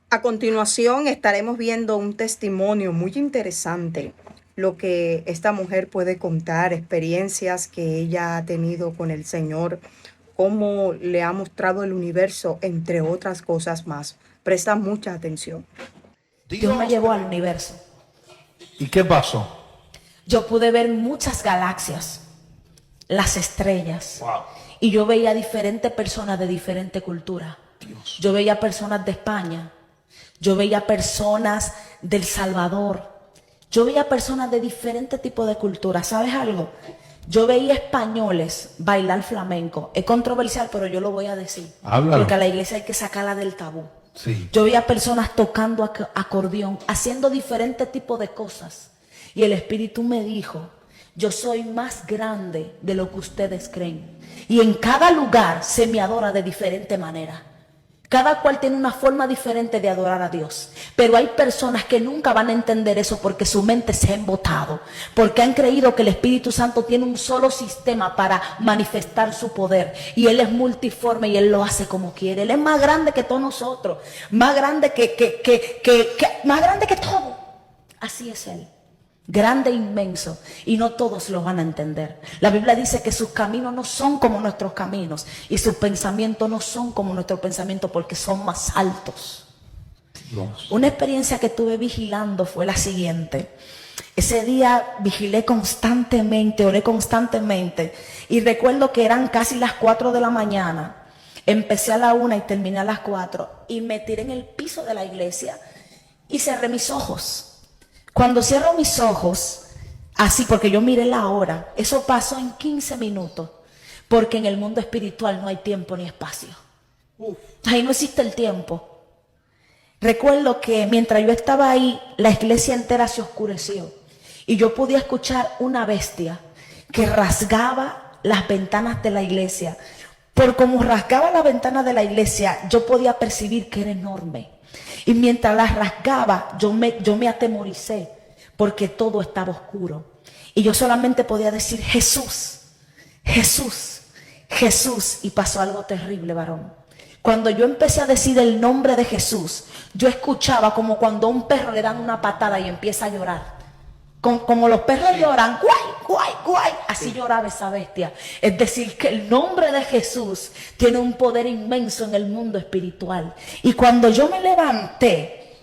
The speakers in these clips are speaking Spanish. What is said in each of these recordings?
A continuación estaremos viendo un testimonio muy interesante, lo que esta mujer puede contar, experiencias que ella ha tenido con el Señor, cómo le ha mostrado el universo, entre otras cosas más. Presta mucha atención. Dios me llevó al universo. ¿Y qué pasó? Yo pude ver muchas galaxias, las estrellas. Wow. Y yo veía diferentes personas de diferente cultura. Dios. Yo veía personas de España. Yo veía personas del Salvador. Yo veía personas de diferentes tipos de cultura. ¿Sabes algo? Yo veía españoles bailar flamenco. Es controversial, pero yo lo voy a decir. Háblalo. Porque a la iglesia hay que sacarla del tabú. Sí. Yo veía personas tocando acordeón, haciendo diferentes tipos de cosas. Y el Espíritu me dijo, yo soy más grande de lo que ustedes creen. Y en cada lugar se me adora de diferente manera. Cada cual tiene una forma diferente de adorar a Dios. Pero hay personas que nunca van a entender eso porque su mente se ha embotado. Porque han creído que el Espíritu Santo tiene un solo sistema para manifestar su poder. Y Él es multiforme y Él lo hace como quiere. Él es más grande que todos nosotros. Más grande más grande que todo. Así es Él. Grande e inmenso, y no todos lo van a entender. La Biblia dice que sus caminos no son como nuestros caminos y sus pensamientos no son como nuestros pensamientos porque son más altos. Dios. Una experiencia que tuve vigilando fue la siguiente. Ese día vigilé constantemente, oré constantemente y recuerdo que eran casi las 4 de la mañana. Empecé a la 1 y terminé a las 4 y me tiré en el piso de la iglesia y cerré mis ojos. Cuando cierro mis ojos, así porque yo miré la hora, eso pasó en 15 minutos, porque en el mundo espiritual no hay tiempo ni espacio. Ahí no existe el tiempo. Recuerdo que mientras yo estaba ahí, la iglesia entera se oscureció y yo podía escuchar una bestia que rasgaba las ventanas de la iglesia. Por como rasgaba las ventanas de la iglesia, yo podía percibir que era enorme. Y mientras las rasgaba, yo me atemoricé porque todo estaba oscuro. Y yo solamente podía decir Jesús, Jesús, Jesús. Y pasó algo terrible, varón. Cuando yo empecé a decir el nombre de Jesús, yo escuchaba como cuando a un perro le dan una patada y empieza a llorar. Como los perros lloran, guay, guay, guay, así lloraba esa bestia. Es decir, que el nombre de Jesús tiene un poder inmenso en el mundo espiritual. Y cuando yo me levanté,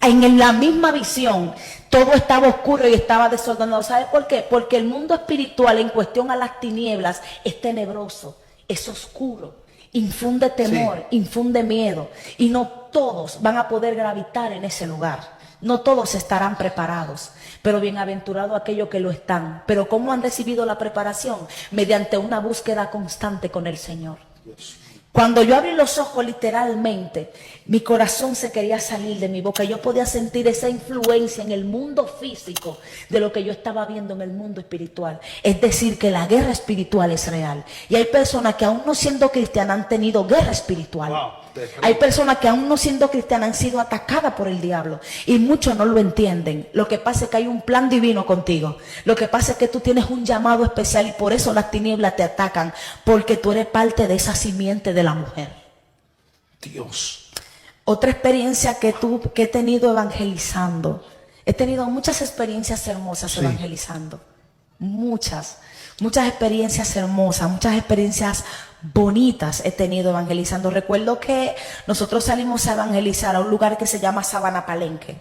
en la misma visión, todo estaba oscuro y estaba desordenado. ¿Sabe por qué? Porque el mundo espiritual en cuestión a las tinieblas es tenebroso, es oscuro, infunde temor, infunde miedo. Y no todos van a poder gravitar en ese lugar. No todos estarán preparados, pero bienaventurado aquellos que lo están. Pero ¿cómo han recibido la preparación? Mediante una búsqueda constante con el Señor. Cuando yo abrí los ojos literalmente, mi corazón se quería salir de mi boca. Yo podía sentir esa influencia en el mundo físico de lo que yo estaba viendo en el mundo espiritual. Es decir, que la guerra espiritual es real. Y hay personas que aún no siendo cristianas han tenido guerra espiritual. Wow. Hay personas que aún no siendo cristianas han sido atacadas por el diablo y muchos no lo entienden. Lo que pasa es que hay un plan divino contigo. Lo que pasa es que tú tienes un llamado especial y por eso las tinieblas te atacan, porque tú eres parte de esa simiente de la mujer. Dios. Otra experiencia que he tenido evangelizando. He tenido muchas experiencias hermosas evangelizando. Muchas experiencias hermosas, muchas experiencias bonitas he tenido evangelizando. Recuerdo que nosotros salimos a evangelizar a un lugar que se llama Sabana Palenque.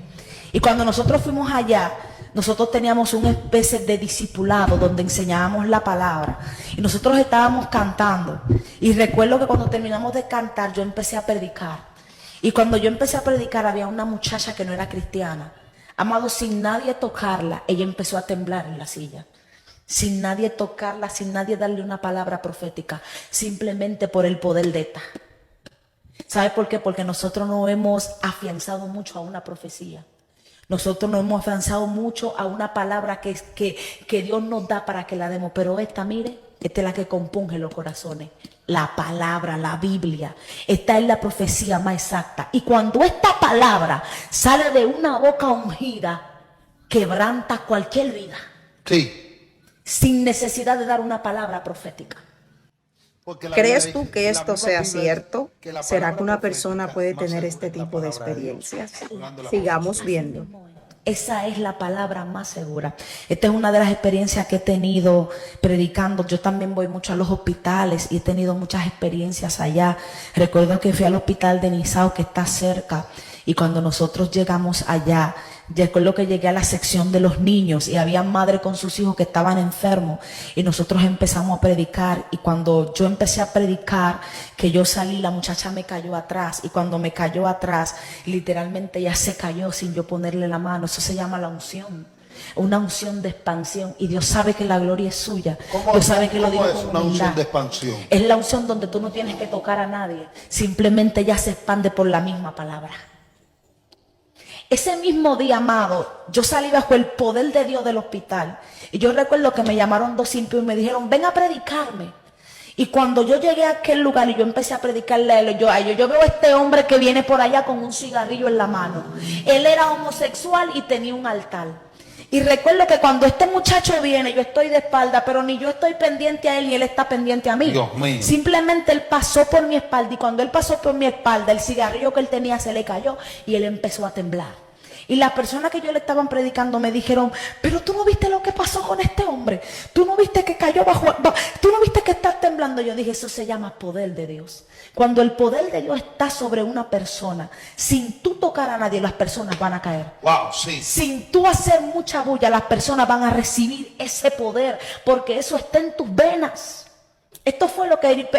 Y cuando nosotros fuimos allá, nosotros teníamos una especie de discipulado donde enseñábamos la palabra. Y nosotros estábamos cantando. Y recuerdo que cuando terminamos de cantar, yo empecé a predicar. Y cuando yo empecé a predicar, había una muchacha que no era cristiana. Amado, sin nadie tocarla, ella empezó a temblar en la silla. Sin nadie tocarla, sin nadie darle una palabra profética, simplemente por el poder de esta. ¿Sabe por qué? Porque nosotros no hemos afianzado mucho a una profecía. Nosotros no hemos afianzado mucho a una palabra que Dios nos da para que la demos. Pero esta, mire, esta es la que compunge los corazones. La palabra, la Biblia. Esta es la profecía más exacta. Y cuando esta palabra sale de una boca ungida, quebranta cualquier vida. Sí. Sin necesidad de dar una palabra profética. Porque la ¿Crees Biblia tú dice- que la esto misma sea Biblia dice cierto? que la ¿Será palabra que una profética persona puede más tener segura este es la tipo de palabra de Dios. experiencias? Hablando las Sigamos cosas. viendo. Esa es la palabra más segura. Esta es una de las experiencias que he tenido predicando. Yo también voy mucho a los hospitales y he tenido muchas experiencias allá. Recuerdo que fui al hospital de Nizao, que está cerca, y cuando nosotros llegamos allá, recuerdo que llegué a la sección de los niños y había madres con sus hijos que estaban enfermos y nosotros empezamos a predicar, y cuando yo empecé a predicar, que yo salí, la muchacha me cayó atrás, y cuando me cayó atrás, literalmente ella se cayó sin yo ponerle la mano. Eso se llama la unción. Una unción de expansión, y Dios sabe que la gloria es suya. Dios sabe que lo digo es con una unción humildad. de expansión? Es la unción donde tú no tienes que tocar a nadie, simplemente ella se expande por la misma palabra. Ese mismo día, amado, yo salí bajo el poder de Dios del hospital, y yo recuerdo que me llamaron dos impios y me dijeron: ven a predicarme. Y cuando yo llegué a aquel lugar y yo empecé a predicarle a él, yo veo a este hombre que viene por allá con un cigarrillo en la mano. Él era homosexual y tenía un altar. Y recuerdo que cuando este muchacho viene, yo estoy de espalda, pero ni yo estoy pendiente a él ni él está pendiente a mí. Dios mío. Simplemente él pasó por mi espalda, y cuando él pasó por mi espalda, el cigarrillo que él tenía se le cayó y él empezó a temblar. Y las personas que yo le estaban predicando me dijeron: pero tú no viste lo que pasó con este hombre, tú no viste que cayó tú no viste que está temblando. Yo dije: eso se llama poder de Dios. Cuando el poder de Dios está sobre una persona, sin tú tocar a nadie, las personas van a caer. Wow, sí. Sin tú hacer mucha bulla, las personas van a recibir ese poder, porque eso está en tus venas. Esto fue lo que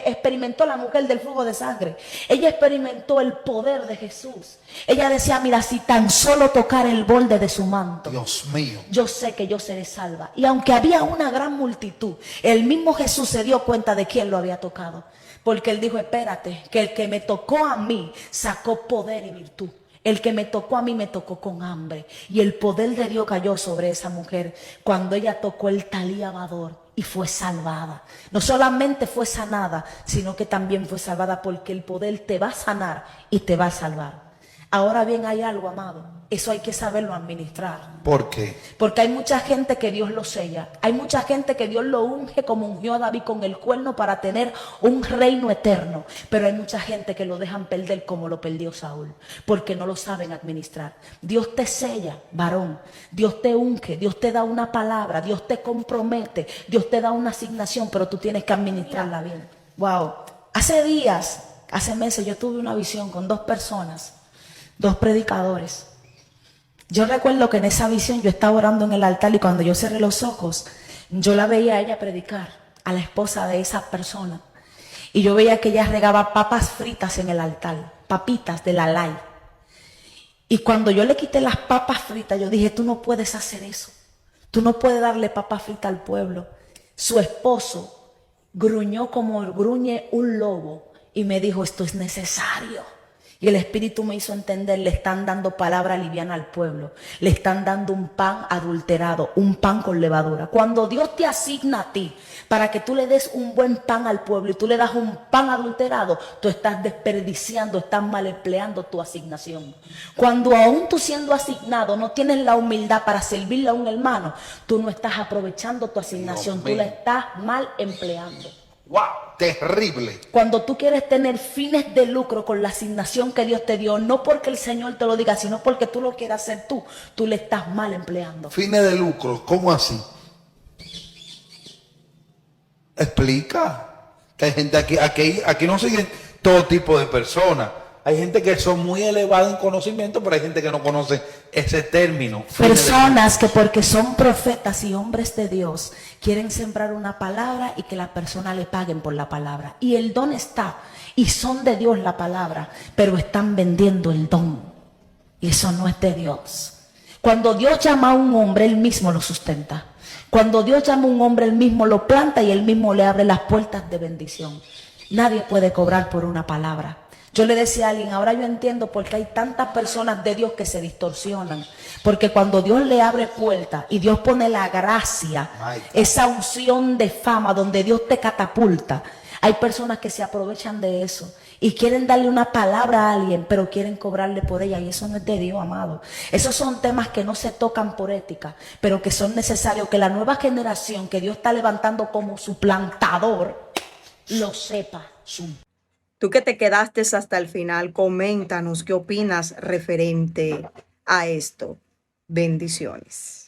experimentó la mujer del flujo de sangre. Ella experimentó el poder de Jesús. Ella decía: mira, si tan solo tocar el borde de su manto, Dios mío. yo sé que yo seré salva. Y aunque había una gran multitud, el mismo Jesús se dio cuenta de quién lo había tocado, porque él dijo: espérate, que el que me tocó a mí sacó poder y virtud. El que me tocó a mí me tocó con hambre. Y el poder de Dios cayó sobre esa mujer cuando ella tocó el talí abador y fue salvada. No solamente fue sanada, sino que también fue salvada, porque el poder te va a sanar y te va a salvar. Ahora bien, hay algo, amado, eso hay que saberlo administrar. ¿Por qué? Porque hay mucha gente que Dios lo sella. Hay mucha gente que Dios lo unge como ungió a David con el cuerno para tener un reino eterno. Pero hay mucha gente que lo dejan perder como lo perdió Saúl, porque no lo saben administrar. Dios te sella, varón. Dios te unge, Dios te da una palabra, Dios te compromete, Dios te da una asignación, pero tú tienes que administrarla bien. Wow. Hace días, hace meses, yo tuve una visión con dos personas, dos predicadores. Yo recuerdo que en esa visión yo estaba orando en el altar, y cuando yo cerré los ojos, yo la veía a ella predicar, a la esposa de esa persona. Y yo veía que ella regaba papas fritas en el altar, papitas de la ley. Y cuando yo le quité las papas fritas, yo dije: tú no puedes hacer eso. Tú no puedes darle papas fritas al pueblo. Su esposo gruñó como gruñe un lobo y me dijo: esto es necesario. Y el Espíritu me hizo entender: le están dando palabra liviana al pueblo, le están dando un pan adulterado, un pan con levadura. Cuando Dios te asigna a ti para que tú le des un buen pan al pueblo y tú le das un pan adulterado, tú estás desperdiciando, estás mal empleando tu asignación. Cuando aún tú siendo asignado no tienes la humildad para servirle a un hermano, tú no estás aprovechando tu asignación, tú la estás mal empleando. Wow, terrible. Cuando tú quieres tener fines de lucro con la asignación que Dios te dio, no porque el Señor te lo diga, sino porque tú lo quieras hacer tú le estás mal empleando. Fines de lucro, ¿cómo así? Explica. Que hay gente aquí no siguen todo tipo de personas. Hay gente que son muy elevadas en conocimiento, pero hay gente que no conoce ese término. Personas que porque son profetas y hombres de Dios quieren sembrar una palabra y que la persona le paguen por la palabra. Y el don está, y son de Dios la palabra, pero están vendiendo el don. Y eso no es de Dios. Cuando Dios llama a un hombre, Él mismo lo sustenta. Cuando Dios llama a un hombre, Él mismo lo planta y Él mismo le abre las puertas de bendición. Nadie puede cobrar por una palabra. Yo le decía a alguien: ahora yo entiendo por qué hay tantas personas de Dios que se distorsionan. Porque cuando Dios le abre puertas y Dios pone la gracia, esa unción de fama donde Dios te catapulta, hay personas que se aprovechan de eso y quieren darle una palabra a alguien, pero quieren cobrarle por ella, y eso no es de Dios, amado. Esos son temas que no se tocan por ética, pero que son necesarios, que la nueva generación que Dios está levantando como suplantador lo sepa. Tú que te quedaste hasta el final, coméntanos qué opinas referente a esto. Bendiciones.